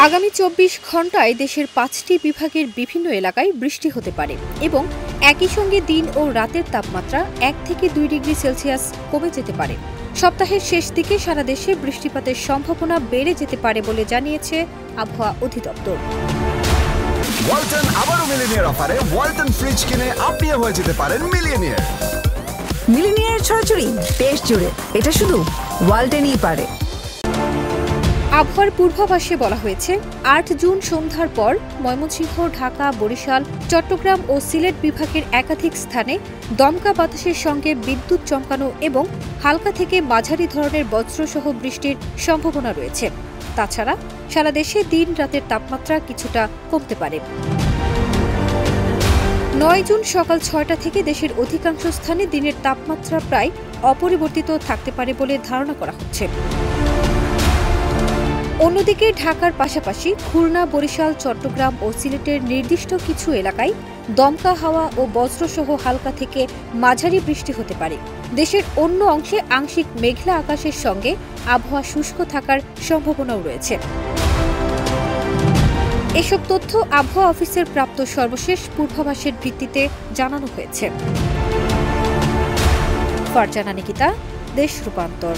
আগামী ২৪ ঘণ্টায় দেশের ৫টি বিভাগের বিভিন্ন এলাকায় বৃষ্টি হতে পারে এবং একই সঙ্গে দিন ও রাতের তাপমাত্রা ১ থেকে ২ ডিগ্রি সেলসিয়াস কমে যেতে পারে। সপ্তাহের শেষ দিকে সারা দেশে বৃষ্টিপাতের সম্ভাবনা বেড়ে যেতে পারে বলে জানিয়েছে আবহাওয়া অধিদপ্তর। ওয়ালটন আবারও মিলিনিয়ার অফারে ওয়ালটন ফ্রিজ কিনে আপনিও হয়ে যেতে পারেন মিলিয়নিয়ার। মিলিনিয়ার ছড়াছড়ি দেশ জুড়ে, এটা শুধু ওয়ালটনই পারে। আবহাওয়ার পূর্বাভাসে বলা হয়েছে ৮ জুন সন্ধ্যার পর ময়মনসিংহ, ঢাকা, বরিশাল, চট্টগ্রাম ও সিলেট বিভাগের একাধিক স্থানে দমকা বাতাসের সঙ্গে বিদ্যুৎ চমকানো এবং হালকা থেকে মাঝারি ধরনের বজ্রসহ বৃষ্টির সম্ভাবনা রয়েছে। তাছাড়া সারা দেশে দিন রাতের তাপমাত্রা কিছুটা কমতে পারে। ৯ জুন সকাল ৬টা থেকে দেশের অধিকাংশ স্থানে দিনের তাপমাত্রা প্রায় অপরিবর্তিত থাকতে পারে বলে ধারণা করা হচ্ছে। অন্যদিকে ঢাকার পাশাপাশি খুলনা, বরিশাল, চট্টগ্রাম ও সিলেটের নির্দিষ্ট কিছু এলাকায় দমকা হাওয়া ও বজ্রসহ হালকা থেকে মাঝারি বৃষ্টি হতে পারে। দেশের অন্য অংশে আংশিক মেঘলা আকাশের সঙ্গে আবহাওয়া শুষ্ক থাকার সম্ভাবনাও রয়েছে। এসব তথ্য আবহাওয়া অফিসের প্রাপ্ত সর্বশেষ পূর্বাভাসের ভিত্তিতে জানানো হয়েছে। ফারজানা নিকিতা, দেশ রূপান্তর।